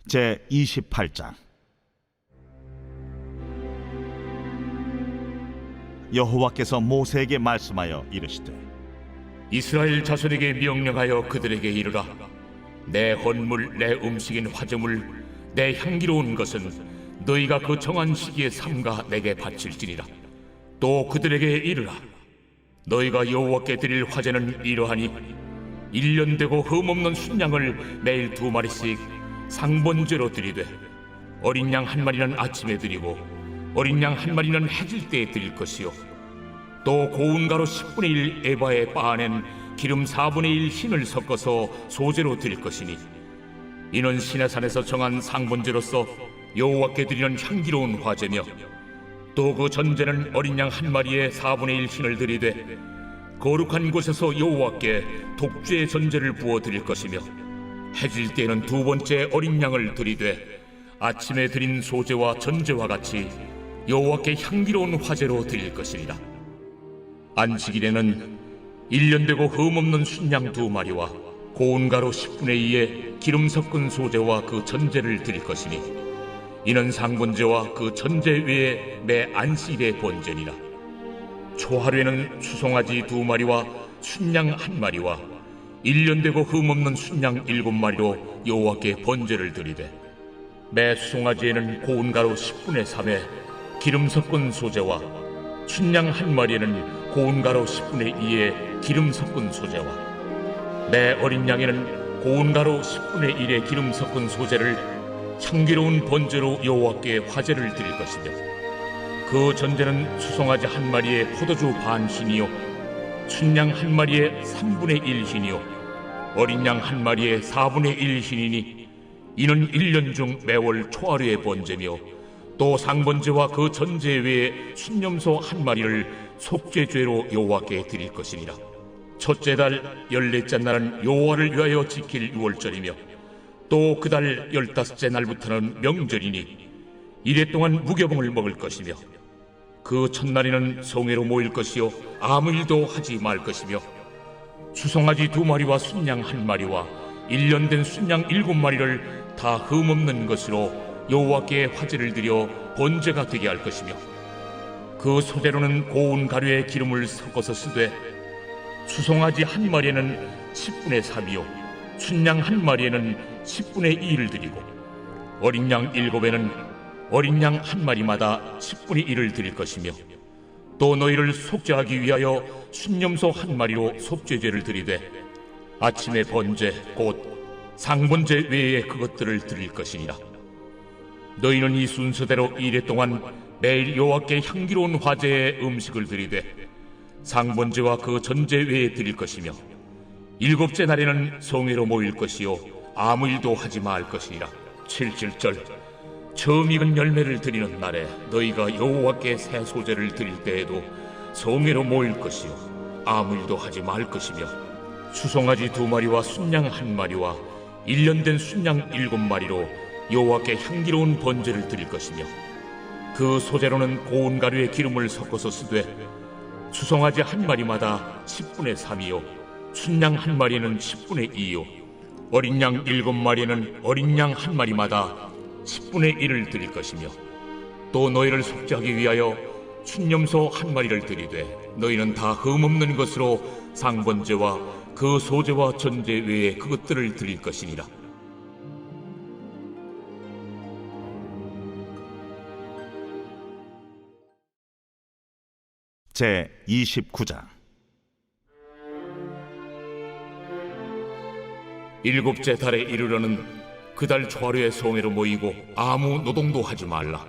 제 28장. 여호와께서 모세에게 말씀하여 이르시되 이스라엘 자손에게 명령하여 그들에게 이르라. 내 헌물, 내 음식인 화제물, 내 향기로운 것은 너희가 그 정한 시기에 삼가 내게 바칠지니라. 또 그들에게 이르라. 너희가 여호와께 드릴 화제는 이러하니 1년 되고 흠없는 순양을 매일 2마리씩 상번제로 드리되 어린 양 1마리는 아침에 드리고 어린 양 1마리는 해질 때에 드릴 것이요, 또 고운 가루 10분의 1 에바에 빻아낸 기름 4분의 1 흰을 섞어서 소제로 드릴 것이니 이는 시내산에서 정한 상번제로서 여호와께 드리는 향기로운 화제며, 또 그 전제는 어린 양 1마리에 4분의 1 흰을 드리되 거룩한 곳에서 여호와께 독주의 전제를 부어 드릴 것이며, 해질 때에는 2번째 어린 양을 드리되 아침에 드린 소제와 전제와 같이 여호와께 향기로운 화제로 드릴 것이니라. 안식일에는 1년 되고 흠없는 순양 2마리와 고운 가루 10분의 2에 기름 섞은 소제와 그 전제를 드릴 것이니 이는 상번제와 그 전제 외에 매 안식일의 번제니라. 초하루에는 수송아지 2마리와 순양 1마리와 1년 되고 흠없는 순양 7마리로 여호와께 번제를 드리되, 매 수송아지에는 고운 가루 10분의 3에 기름 섞은 소제와 순양 1마리에는 고운 가루 10분의 2에 기름 섞은 소제와 매 어린 양에는 고운 가루 10분의 1에 기름 섞은 소제를 향기로운 번제로 여호와께 화제를 드릴 것이며, 그 전제는 수송아지 1마리에 포도주 반 흰이요 순양 1마리에 3분의 1 흰이요 어린 양 1마리에 4분의 1 흰이니 이는 1년 중 매월 초하루의 번제며, 또 상번제와 그 전제 외에 순념소 1마리를 속죄죄로 여호와께 드릴 것이니라. 첫째 달 14째 날은 여호와를 위하여 지킬 유월절이며, 또 그 달 15째 날부터는 명절이니 이래 동안 무교봉을 먹을 것이며, 그 첫날에는 성회로 모일 것이요 아무 일도 하지 말 것이며, 수송아지 2마리와 순양 1마리와 1년 된 순양 7마리를 다 흠없는 것으로 여호와께 화제를 드려 번제가 되게 할 것이며, 그 소재로는 고운 가루에 기름을 섞어서 쓰되 수송아지 1마리에는 10분의 3이요 순양 1마리에는 10분의 2를 드리고 어린 양 7에는 어린 양 1마리마다 10분의 1을 드릴 것이며, 또 너희를 속죄하기 위하여 순념소 1마리로 속죄제를 드리되 아침의 번제 곧 상번제 외에 그것들을 드릴 것이니라. 너희는 이 순서대로 이래 동안 매일 여호와께 향기로운 화제의 음식을 드리되 상번제와 그 전제 외에 드릴 것이며, 7째 날에는 성회로 모일 것이요 아무 일도 하지 말 것이니라. 7절 처음 익은 열매를 드리는 날에 너희가 여호와께 새 소제를 드릴 때에도 성회로 모일 것이요 아무 일도 하지 말 것이며, 수송아지 2마리와 순양 1마리와 1년 된 순양 7마리로 여호와께 향기로운 번제를 드릴 것이며, 그 소제로는 고운 가루에 기름을 섞어서 쓰되 수송아지 1마리마다 10분의 3이요 순양 1마리는 10분의 2요 어린 양 7마리는 어린 양 1마리마다 10분의 1을 드릴 것이며, 또 너희를 속죄하기 위하여 순념소 1마리를 드리되 너희는 다 흠없는 것으로 상번제와 그 소제와 전제 외에 그것들을 드릴 것이니라. 제 29장. 7째 달에 이르러는 그 달 초하루에 성회로 모이고 아무 노동도 하지 말라.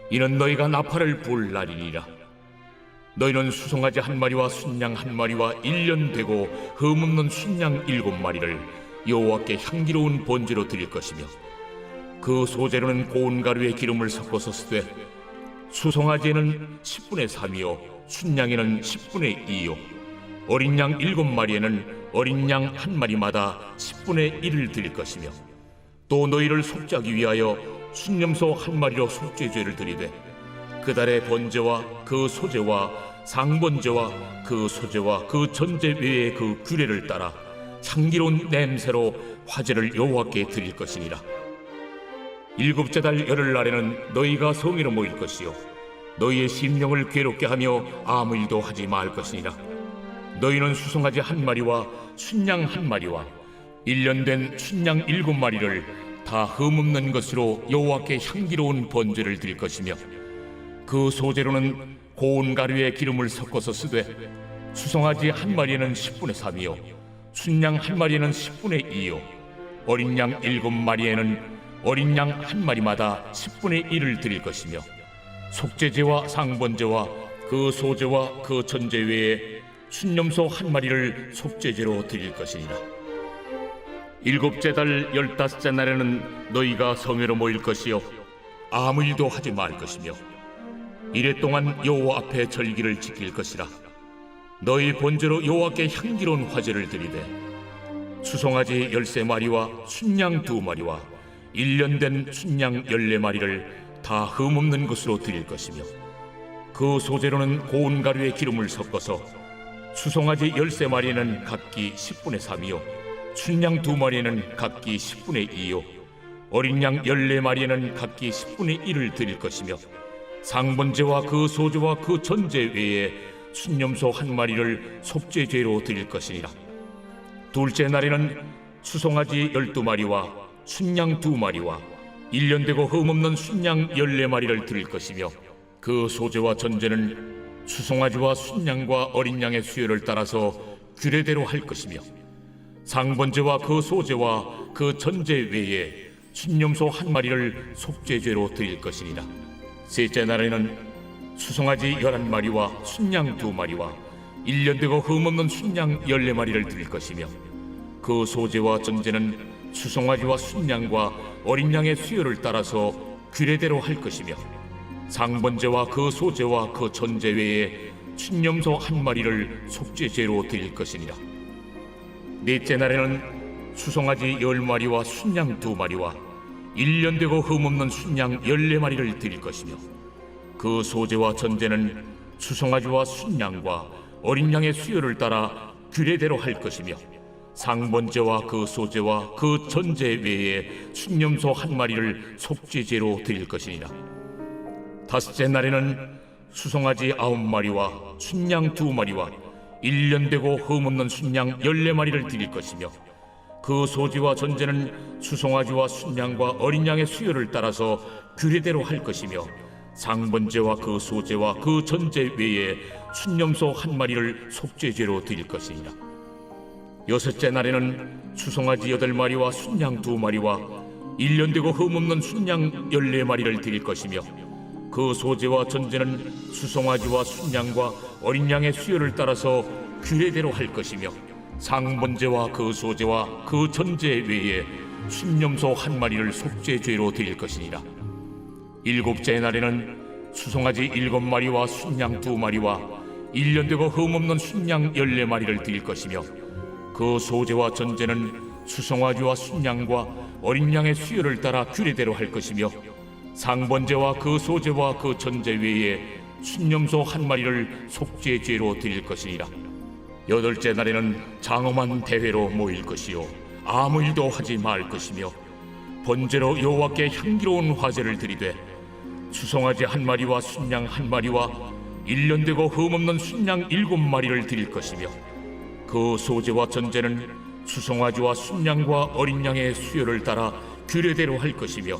이는 너희가 나팔을 불 날이니라. 너희는 수송아지 1마리와 순양 1마리와 1년 되고 흠없는 순양 7마리를 여호와께 향기로운 번제로 드릴 것이며, 그 소제로는 고운 가루에 기름을 섞어서 쓰되 수송아지에는 10분의 3이요 순양에는 10분의 2요 어린 양 7마리에는 어린 양 1마리마다 10분의 1을 드릴 것이며, 또 너희를 속죄하기 위하여 순념소 1마리로 속죄죄를 드리되 그 달의 번제와 그 소제와 상번제와 그 소제와 그 전제 외의 그 규례를 따라 향기로운 냄새로 화제를 여호와께 드릴 것이니라. 일곱째 달 열흘날에는 너희가 성회로 모일 것이요 너희의 심령을 괴롭게 하며 아무 일도 하지 말 것이니라. 너희는 수송아지 한 마리와 순양 한 마리와 1년 된 순양 7마리를 다 흠없는 것으로 여호와께 향기로운 번제를 드릴 것이며, 그 소재로는 고운 가루에 기름을 섞어서 쓰되 수송아지 한 마리는 10분의 3이요 순양 한 마리는 10분의 2요 어린 양 7마리에는 어린 양 한 마리마다 10분의 1을 드릴 것이며, 속죄제와 상번제와 그 소제와 그 전제 외에 순염소 한 마리를 속죄제로 드릴 것이니라. 일곱째 달 15째 날에는 너희가 성회로 모일 것이요 아무 일도 하지 말 것이며, 이래 동안 여호와 앞에 절기를 지킬 것이라. 너희 본제로 여호와께 향기로운 화제를 드리되 수송아지 13마리와 순양 2마리와 1년 된 순양 14마리를 다 흠없는 것으로 드릴 것이며, 그 소재로는 고운 가루에 기름을 섞어서 수송아지 13마리는 각기 10분의 3이요 순양 2마리는 각기 10분의 2요 어린 양 14마리는 각기 10분의 1을 드릴 것이며, 상번제와 그 소제와 그 전제 외에 순염소 한 마리를 속죄제로 드릴 것이니라. 둘째 날에는 수송아지 12마리와 순양 2마리와 1년 되고 흠없는 순양 14마리를 드릴 것이며, 그 소제와 전제는 수송아지와 순양과 어린 양의 수요를 따라서 규례대로 할 것이며, 상번제와 그 소제와 그 전제 외에 순염소 한 마리를 속죄죄로 드릴 것이니라. 셋째 날에는 수송아지 11마리와 순양 2마리와 1년 되고 흠없는 순양 14마리를 드릴 것이며, 그 소제와 전제는 수송아지와 순양과 어린 양의 수요를 따라서 규례대로 할 것이며, 상번제와 그 소제와 그 전제 외에 순염소 한 마리를 속죄죄로 드릴 것이니라. 넷째 날에는 수송아지 10마리와 순양 2마리와 1년 되고 흠없는 순양 14마리를 드릴 것이며, 그 소제와 전제는 수송아지와 순양과 어린 양의 수요를 따라 규례대로 할 것이며, 상번제와 그 소제와 그 전제 외에 순염소 한 마리를 속죄제로 드릴 것이니라. 다섯째 날에는 수송아지 9마리와 순양 2마리와 1년 되고 흠없는 순양 14마리를 드릴 것이며, 그 소지와 전제는 수송아지와 순양과 어린 양의 수요를 따라서 규례대로 할 것이며, 상번제와 그 소제와 그 전제 외에 순염소 한 마리를 속죄제로 드릴 것이니라. 여섯째 날에는 수송아지 8마리와 순양 2마리와 1년 되고 흠없는 순양 14마리를 드릴 것이며, 그 소제와 전제는 수송아지와 순양과 어린 양의 수요를 따라서 규례대로 할 것이며, 상번제와 그 소제와 그 전제 외에 순염소 한 마리를 속죄죄로 드릴 것이니라. 일곱째 날에는 수송아지 7마리와 순양 2마리와 1년 되고 흠없는 순양 14마리를 드릴 것이며, 그 소제와 전제는 수송아지와 순양과 어린 양의 수요를 따라 규례대로 할 것이며, 상번제와 그 소제와 그 전제 외에 순염소 한 마리를 속죄죄로 드릴 것이니라. 여덟째 날에는 장엄한 대회로 모일 것이요 아무 일도 하지 말 것이며, 번제로 여호와께 향기로운 화제를 드리되 수송아지 한 마리와 순양 한 마리와 1년 되고 흠없는 순양 7마리를 드릴 것이며, 그 소제와 전제는 수송아지와 순양과 어린 양의 수요를 따라 규례대로 할 것이며,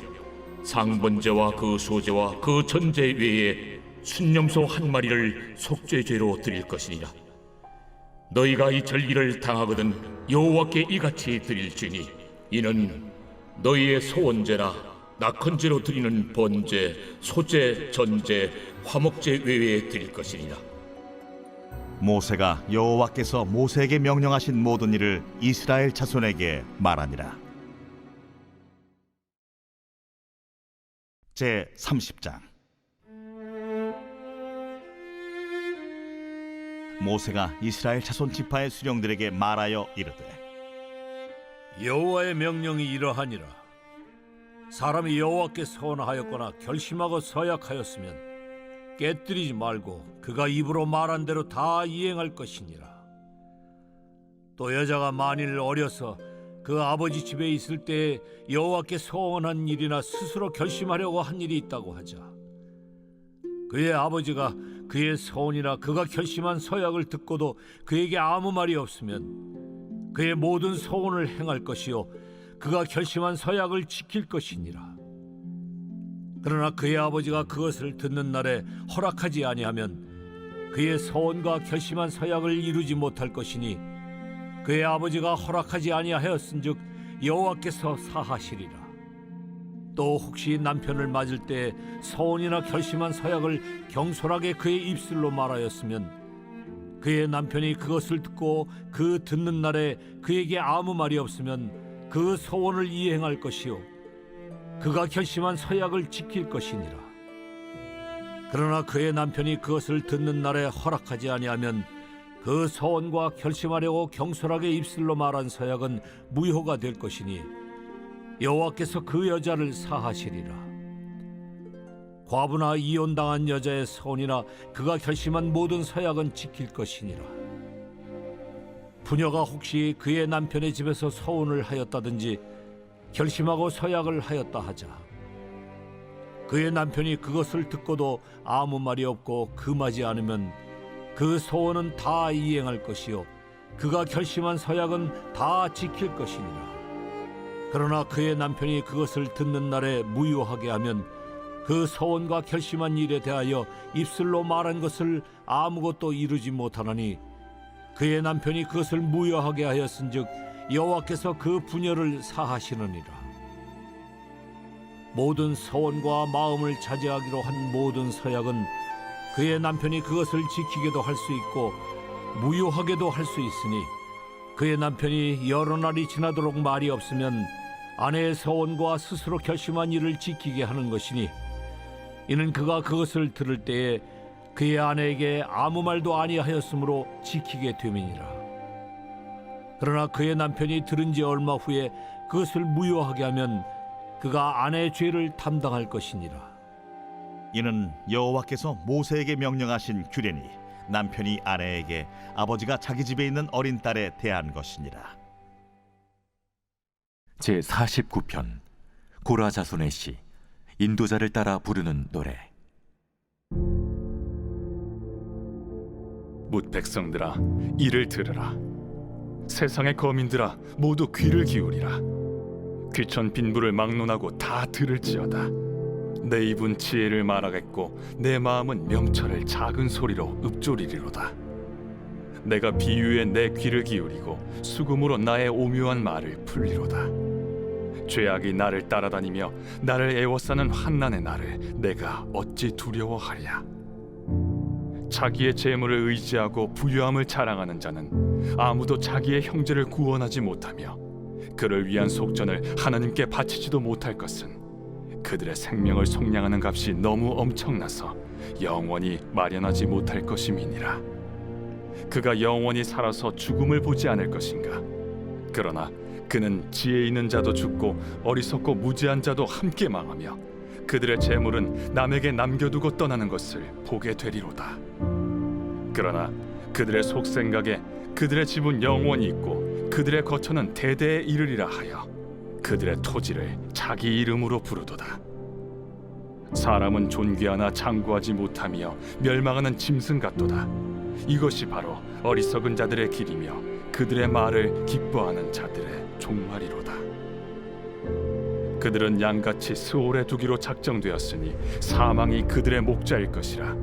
상번제와 그 소제와 그 전제 외에 순염소 한 마리를 속죄죄로 드릴 것이니라. 너희가 이 절기를 당하거든 여호와께 이같이 드릴지니, 이는 너희의 소원제나 낙헌제로 드리는 번제, 소제, 전제, 화목제 외에 드릴 것이니라. 모세가 여호와께서 모세에게 명령하신 모든 일을 이스라엘 자손에게 말하니라. 제 30장. 모세가 이스라엘 자손 지파의 수령들에게 말하여 이르되, 여호와의 명령이 이러하니라. 사람이 여호와께 서원하였거나 결심하고 서약하였으면 깨뜨리지 말고 그가 입으로 말한 대로 다 이행할 것이니라. 또 여자가 만일 어려서 그 아버지 집에 있을 때 여호와께 서원한 일이나 스스로 결심하려고 한 일이 있다고 하자. 그의 아버지가 그의 서원이나 그가 결심한 서약을 듣고도 그에게 아무 말이 없으면 그의 모든 서원을 행할 것이요 그가 결심한 서약을 지킬 것이니라. 그러나 그의 아버지가 그것을 듣는 날에 허락하지 아니하면 그의 서원과 결심한 서약을 이루지 못할 것이니 그의 아버지가 허락하지 아니하였은즉 여호와께서 사하시리라. 또 혹시 남편을 맞을 때 서원이나 결심한 서약을 경솔하게 그의 입술로 말하였으면 그의 남편이 그것을 듣고 그 듣는 날에 그에게 아무 말이 없으면 그 서원을 이행할 것이요 그가 결심한 서약을 지킬 것이니라. 그러나 그의 남편이 그것을 듣는 날에 허락하지 아니하면 그 서원과 결심하려고 경솔하게 입술로 말한 서약은 무효가 될 것이니 여호와께서 그 여자를 사하시리라. 과부나 이혼당한 여자의 서원이나 그가 결심한 모든 서약은 지킬 것이니라. 부녀가 혹시 그의 남편의 집에서 서원을 하였다든지 결심하고 서약을 하였다 하자. 그의 남편이 그것을 듣고도 아무 말이 없고 금하지 않으면 그 서원은 다 이행할 것이요 그가 결심한 서약은 다 지킬 것이니라. 그러나 그의 남편이 그것을 듣는 날에 무효하게 하면 그 서원과 결심한 일에 대하여 입술로 말한 것을 아무것도 이루지 못하나니 그의 남편이 그것을 무효하게 하였은즉 여호와께서 그 부녀를 사하시느니라. 모든 서원과 마음을 자제하기로 한 모든 서약은 그의 남편이 그것을 지키게도 할 수 있고 무효하게도 할 수 있으니 그의 남편이 여러 날이 지나도록 말이 없으면 아내의 서원과 스스로 결심한 일을 지키게 하는 것이니 이는 그가 그것을 들을 때에 그의 아내에게 아무 말도 아니하였으므로 지키게 됨이니라. 그러나 그의 남편이 들은 지 얼마 후에 그것을 무효하게 하면 그가 아내의 죄를 담당할 것이니라. 이는 여호와께서 모세에게 명령하신 규례니 남편이 아내에게 아버지가 자기 집에 있는 어린 딸에 대한 것이니라. 제49편 고라 자손의 시 인도자를 따라 부르는 노래. 뭇 백성들아 이를 들으라. 세상의 거민들아 모두 귀를 기울이라. 귀천 빈부를 막론하고 다 들을지어다. 내 입은 지혜를 말하겠고 내 마음은 명철을 작은 소리로 읊조리리로다. 내가 비유에 내 귀를 기울이고 수금으로 나의 오묘한 말을 풀리로다. 죄악이 나를 따라다니며 나를 애워싸는 환난의 나를 내가 어찌 두려워하랴. 자기의 재물을 의지하고 부유함을 자랑하는 자는 아무도 자기의 형제를 구원하지 못하며 그를 위한 속전을 하나님께 바치지도 못할 것은 그들의 생명을 속량하는 값이 너무 엄청나서 영원히 마련하지 못할 것임이니라. 그가 영원히 살아서 죽음을 보지 않을 것인가. 그러나 그는 지혜 있는 자도 죽고 어리석고 무지한 자도 함께 망하며 그들의 재물은 남에게 남겨두고 떠나는 것을 보게 되리로다. 그러나 그들의 속생각에 그들의 집은 영원히 있고 그들의 거처는 대대에 이르리라 하여 그들의 토지를 자기 이름으로 부르도다. 사람은 존귀하나 장구하지 못하며 멸망하는 짐승 같도다. 이것이 바로 어리석은 자들의 길이며 그들의 말을 기뻐하는 자들의 종말이로다. 그들은 양같이 스올에 두기로 작정되었으니 사망이 그들의 목자일 것이라.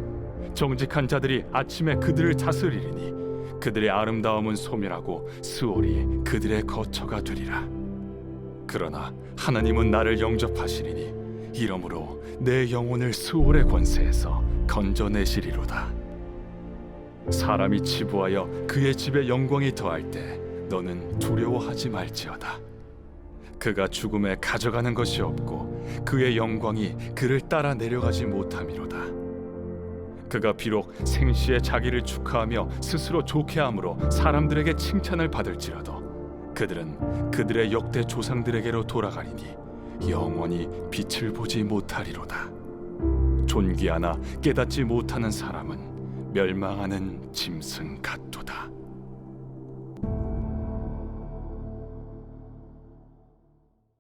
정직한 자들이 아침에 그들을 다스리리니 그들의 아름다움은 소멸하고 스올이 그들의 거처가 되리라. 그러나 하나님은 나를 영접하시리니 이러므로 내 영혼을 스올의 권세에서 건져내시리로다. 사람이 치부하여 그의 집에 영광이 더할 때 너는 두려워하지 말지어다. 그가 죽음에 가져가는 것이 없고 그의 영광이 그를 따라 내려가지 못함이로다. 그가 비록 생시에 자기를 축하하며 스스로 좋게함으로 사람들에게 칭찬을 받을지라도 그들은 그들의 역대 조상들에게로 돌아가리니 영원히 빛을 보지 못하리로다. 존귀하나 깨닫지 못하는 사람은 멸망하는 짐승 같도다.